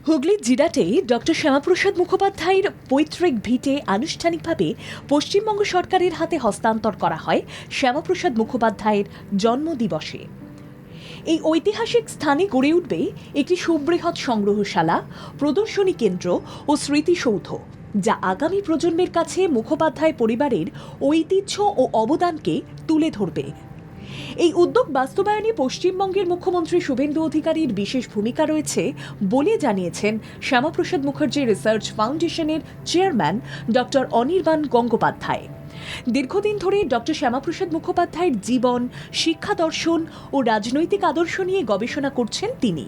হুগলির জিরাটে ডক্টর শ্যামাপ্রসাদ মুখোপাধ্যায়ের পৈতৃক ভিটে আনুষ্ঠানিকভাবে পশ্চিমবঙ্গ সরকারের হাতে হস্তান্তর করা হয় শ্যামাপ্রসাদ মুখোপাধ্যায়ের জন্মদিবসে। এই ঐতিহাসিক স্থানে গড়ে উঠবে একটি সুবৃহৎ সংগ্রহশালা, প্রদর্শনী কেন্দ্র ও স্মৃতিসৌধ, যা আগামী প্রজন্মের কাছে মুখোপাধ্যায় পরিবারের ঐতিহ্য ও অবদানকে তুলে ধরবে। এই উদ্যোগ বাস্তবায়নে পশ্চিমবঙ্গের মুখ্যমন্ত্রী শুভেন্দু অধিকারীর বিশেষ ভূমিকা রয়েছে বলে জানিয়েছেন শ্যামাপ্রসাদ মুখার্জি রিসার্চ ফাউন্ডেশনের চেয়ারম্যান ডক্টর অনির্বাণ গঙ্গোপাধ্যায়। দীর্ঘদিন ধরে ডক্টর শ্যামাপ্রসাদ মুখোপাধ্যায়ের জীবন, শিক্ষা দর্শন ও রাজনৈতিক আদর্শ নিয়ে গবেষণা করছেন তিনি।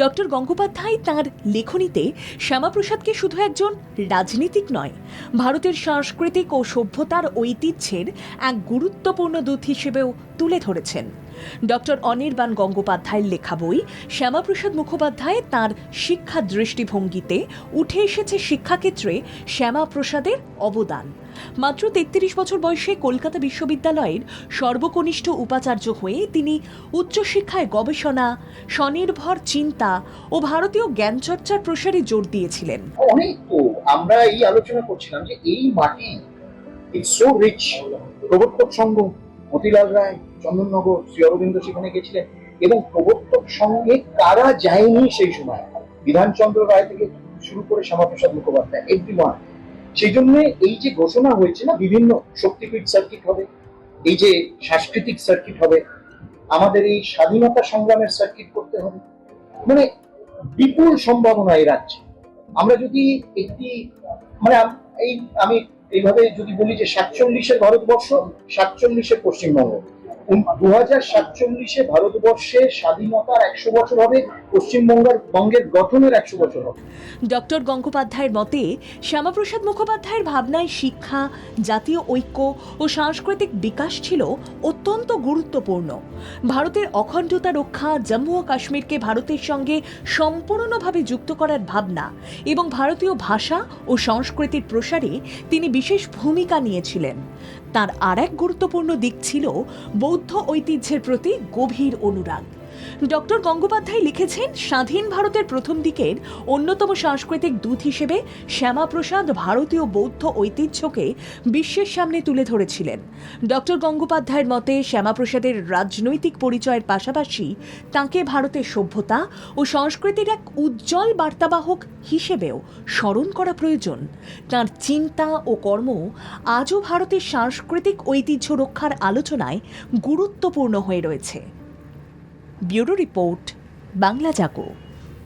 ডক্টর গঙ্গোপাধ্যায় তাঁর লেখনীতে শ্যামাপ্রসাদকে শুধু একজন রাজনীতিক নয়, ভারতের সাংস্কৃতিক ও সভ্যতার ঐতিহ্যের এক গুরুত্বপূর্ণ দূত হিসেবেও তুলে ধরেছেন। ডক্টর অনির্বাণ গঙ্গোপাধ্যায়ের লেখা বই শ্যামাপ্রসাদ মুখোপাধ্যায় তাঁর শিক্ষা দৃষ্টিভঙ্গিতে উঠে এসেছে শিক্ষাক্ষেত্রে শ্যামাপ্রসাদের অবদান। মাত্র ৩৩ বছর বয়সে কলকাতা বিশ্ববিদ্যালয়ের সর্বকনিষ্ঠ উপাচার্য হয়ে তিনি উচ্চশিক্ষায় গবেষণা, স্বনির্ভর চিন্তা ও ভারতীয় জ্ঞানচর্চার প্রসারে জোর দিয়েছিলেন। অনেক তো আমরা এই আলোচনা করছিলাম যে এই মাটি ইটস সো রিচ। প্রবর্তক সংঘ, মতিলাল রায়, চন্দননগর, শ্রী অরবিন্দ সেখানে গেছিলেন এবং প্রবর্তক সঙ্গে কারা যায়নি সেই সময়, বিধানচন্দ্র রায় থেকে শুরু করে শ্যামাপ্রসাদ মুখোপাধ্যায়, এভরিওয়ান। সেই জন্য এই যে ঘোষণা হয়েছে না, বিভিন্ন শক্তিপীঠ সার্কিট হবে, এই যে সাংস্কৃতিক সার্কিট হবে, আমাদের এই স্বাধীনতা সংগ্রামের সার্কিট করতে হবে, মানে বিপুল সম্ভাবনা এই রাজ্যে। আমরা যদি একটি মানে আমি এইভাবে যদি বলি যে 47-এর ভারতবর্ষ, 47-এর পশ্চিমবঙ্গ, 2047-এ ভারতবর্ষের স্বাধীনতার 100 বছর হবে, পশ্চিমবঙ্গের গঠনের 100 বছর হবে। ডক্টর গঙ্গোপাধ্যায়ের মতে শ্যামাপ্রসাদ মুখোপাধ্যায়ের ভাবনায় শিক্ষা, জাতীয় ঐক্য ও সাংস্কৃতিক বিকাশ ছিল অত্যন্ত গুরুত্বপূর্ণ। ভারতের অখণ্ডতা রক্ষা, জম্মু ও কাশ্মীরকে ভারতের সঙ্গে সম্পূর্ণভাবে যুক্ত করার ভাবনা এবং ভারতীয় ভাষা ও সংস্কৃতির প্রসারে তিনি বিশেষ ভূমিকা নিয়েছিলেন। তার আর এক গুরুত্বপূর্ণ দিক ছিল বৌদ্ধ ঐতিহ্যের প্রতি গভীর অনুরাগ। ডক্টর গঙ্গোপাধ্যায় লিখেছেন, স্বাধীন ভারতের প্রথম দিকের অন্যতম সাংস্কৃতিক দূত হিসেবে শ্যামাপ্রসাদ ভারতীয় বৌদ্ধ ঐতিহ্যকে বিশ্বের সামনে তুলে ধরেছিলেন। ডক্টর গঙ্গোপাধ্যায়ের মতে শ্যামাপ্রসাদের রাজনৈতিক পরিচয়ের পাশাপাশি তাঁকে ভারতের সভ্যতা ও সংস্কৃতির এক উজ্জ্বল বার্তাবাহক হিসেবেও স্মরণ করা প্রয়োজন। তাঁর চিন্তা ও কর্ম আজও ভারতের সাংস্কৃতিক ঐতিহ্য রক্ষার আলোচনায় গুরুত্বপূর্ণ হয়ে রয়েছে। ব্যুরো রিপোর্ট, বাংলা জাগো।